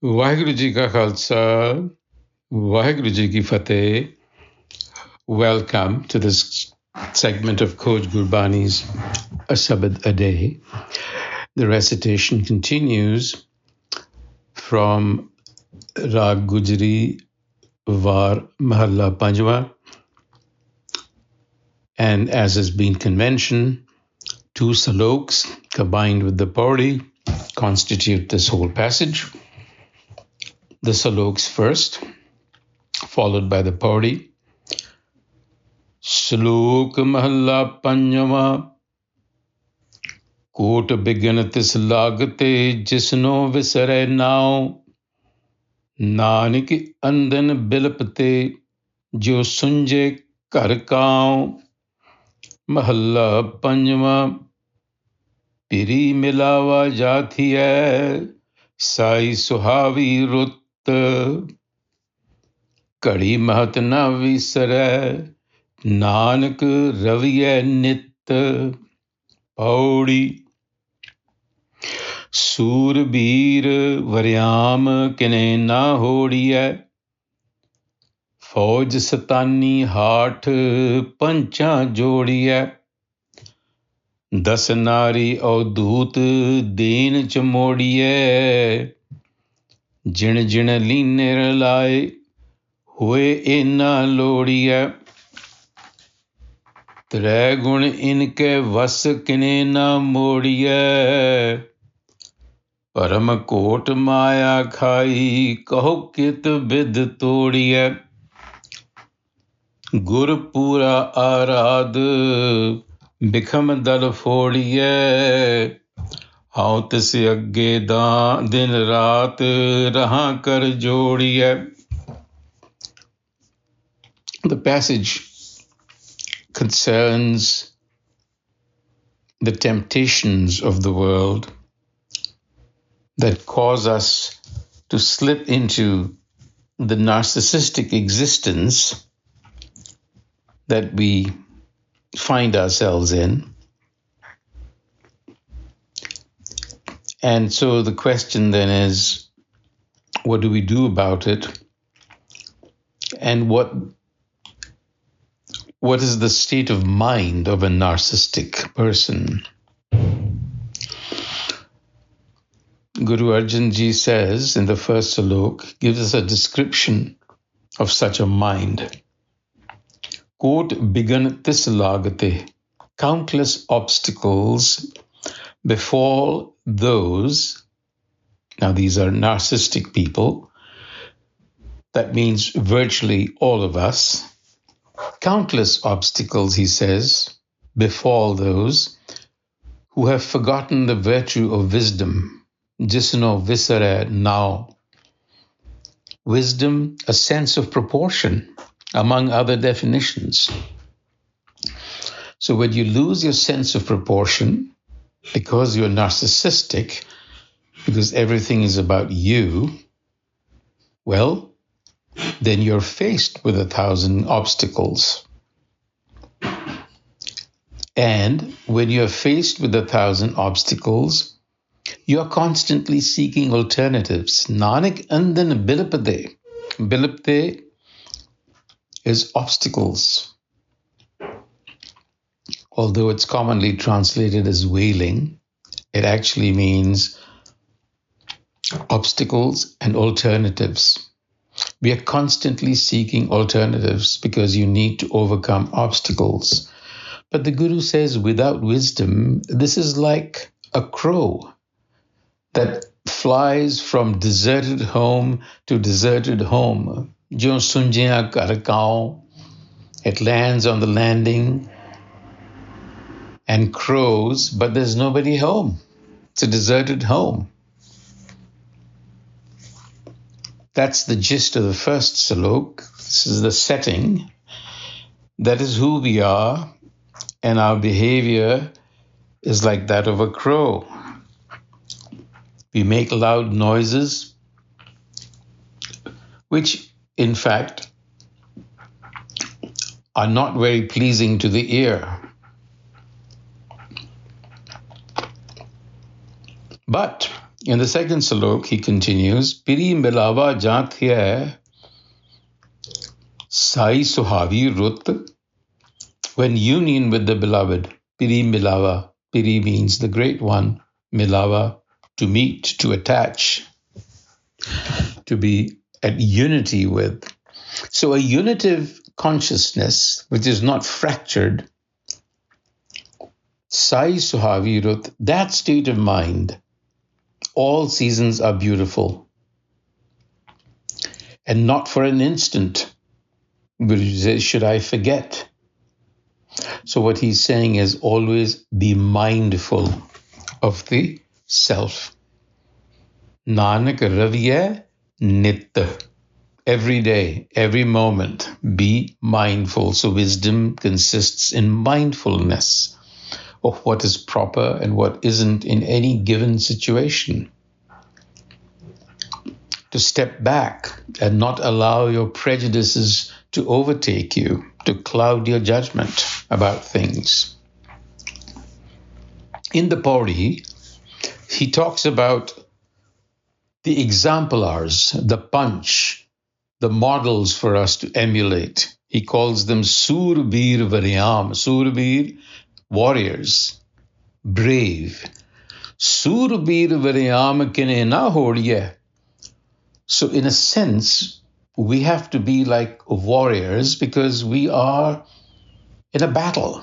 Waheguru Ji Ka Khalsa, Waheguru Ji Ki Fateh. Welcome to this segment of Coach Gurbani's a-sabad-a-day. The recitation continues from Rag Gujri Var Mahalla Panjwa. And as has been convention, two saloks combined with the pauri constitute this whole passage. The saloks first, followed by the pauri. Salok Mahalla Panjwa. Kot Bighan tis Lagate, jisno visare now. Nanak andan bilapte, jo sunje kar kaun. Mahalla Panjwa. Piri milawa jati hai, sai suhavi rut. Kadi mahat na visare, Nanak raviye nit. Pauri. Surbir varyam kine na hodiye. Fauj satani haath pancha jodiye. Das nari audut deen chamodiye. Jin jin line laye hue ena lodiye. Tre gun inke vas kine na modiye. Param kot maya khai kaho kit vid todiye. Gur pura arad bikham dal fodiye. Haut se agge da din raat raha kar jodiye. The passage concerns the temptations of the world that cause us to slip into the narcissistic existence that we find ourselves in. And so the question then is, what do we do about it? And what is the state of mind of a narcissistic person? Guru Arjan Ji says in the first salok, gives us a description of such a mind. Kot Bighan tis Lagate. Countless obstacles befall those, now these are narcissistic people, that means virtually all of us. Countless obstacles, he says, befall those who have forgotten the virtue of wisdom. Jisno visare now. Wisdom, a sense of proportion, among other definitions. So when you lose your sense of proportion, because you're narcissistic, because everything is about you, well, then you're faced with 1,000 obstacles. And when you're faced with 1,000 obstacles, you're constantly seeking alternatives. Nanak andan bilapte. Bilapte is obstacles. Although it's commonly translated as wailing, it actually means obstacles and alternatives. We are constantly seeking alternatives because you need to overcome obstacles. But the Guru says without wisdom, this is like a crow that flies from deserted home to deserted home. Jo sunjiya kar kaun. It lands on the landing and crows, but there's nobody home. It's a deserted home. That's the gist of the first salok. This is the setting. That is who we are, and our behavior is like that of a crow. We make loud noises, which, in fact, are not very pleasing to the ear. But In the second salok, he continues, Piri milawa jankhiya sai suhavi rut. When union with the beloved, Piri milawa. Piri means the great one, milawa, to meet, to attach, to be at unity with. So a unitive consciousness, which is not fractured, Sai Suhavi Rut, that state of mind, all seasons are beautiful. And not for an instant should I forget. So what he's saying is always be mindful of the self. Nanak Raviya Nitta. Every day, every moment, be mindful. So wisdom consists in mindfulness of what is proper and what isn't in any given situation. To step back and not allow your prejudices to overtake you, to cloud your judgment about things. In the Pauri, he talks about the exemplars, the punch, the models for us to emulate. He calls them Surbir Varyam. Surbir, warriors, brave. Surbir Varyam kine na hodiye. So in a sense, we have to be like warriors because we are in a battle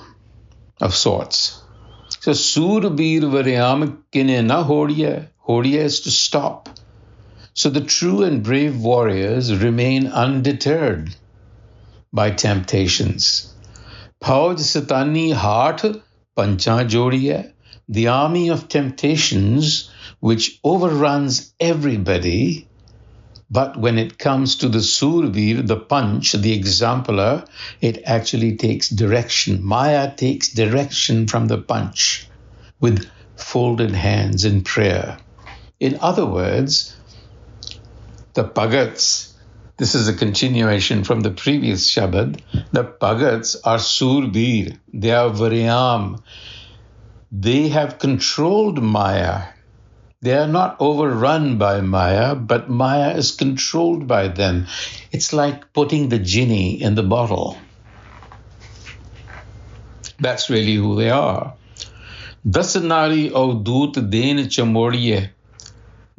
of sorts. So Surbir Varyam kine na hodiye. Hodiye is to stop. So the true and brave warriors remain undeterred by temptations. Paud Satani heart pancha jodiya, the army of temptations which overruns everybody, but when it comes to the Surbir, the punch, the exemplar, it actually takes direction. Maya takes direction from the punch with folded hands in prayer. In other words, the Bhagats, this is a continuation from the previous Shabad, the Bhagats are Surbir, they are Varyam. They have controlled Maya. They are not overrun by Maya, but Maya is controlled by them. It's like putting the genie in the bottle. That's really who they are. Dasanari Avdut Den Chamodiye.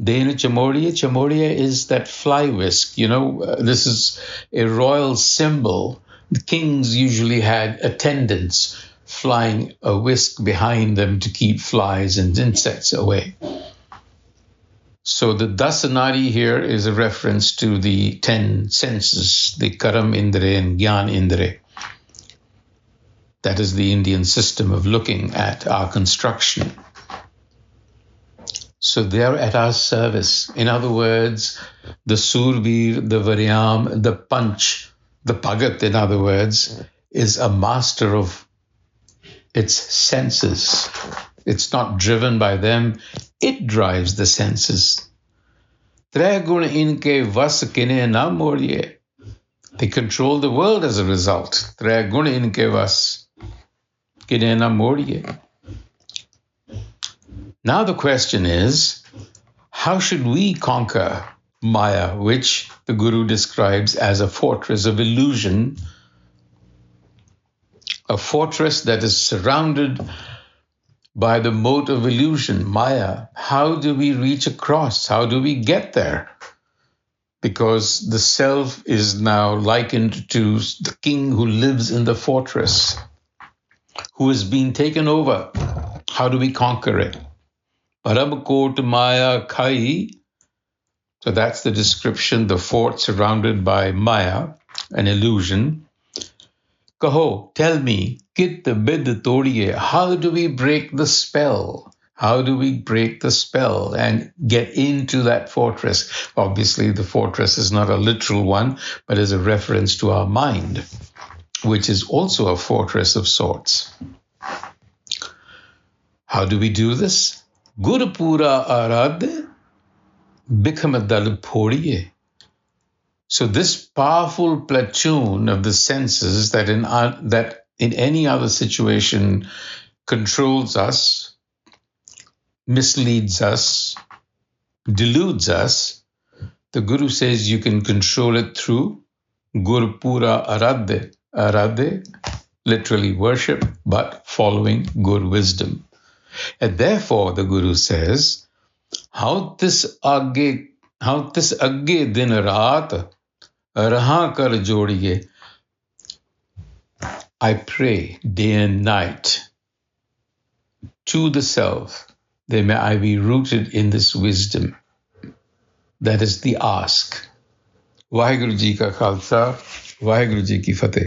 Dana Chamodia. Chamodia is that fly whisk. This is a royal symbol. The kings usually had attendants flying a whisk behind them to keep flies and insects away. So the Dasanari here is a reference to the 10 senses, the Karam Indre and Gyan Indre. That is the Indian system of looking at our construction. So they're at our service. In other words, the Surbir, the Varyam, the Panch, the Bhagat, in other words, is a master of its senses. It's not driven by them. It drives the senses. They control the world as a result. Now the question is, how should we conquer Maya, which the Guru describes as a fortress of illusion, a fortress that is surrounded by the moat of illusion, Maya? How do we reach across? How do we get there? Because the self is now likened to the king who lives in the fortress, who has been taken over. How do we conquer it? Parab Kot Maya Khai. So that's the description, the fort surrounded by Maya, an illusion. Kaho, tell me, Kit Bid Todiye, how do we break the spell? How do we break the spell and get into that fortress? Obviously, the fortress is not a literal one, but is a reference to our mind, which is also a fortress of sorts. How do we do this? Gurupura Arad Bikamadal Poriye. So this powerful platoon of the senses that in any other situation controls us, misleads us, deludes us, the Guru says you can control it through Gurpura Aradhe. Aradhe, literally worship, but following Gur wisdom. And therefore, the Guru says, how this agge din raat raha kar jodiye. I pray day and night to the self, that may I be rooted in this wisdom. That is the ask. Vaheguru Ji ka Khalsa, Vaheguru Ji ki Fateh.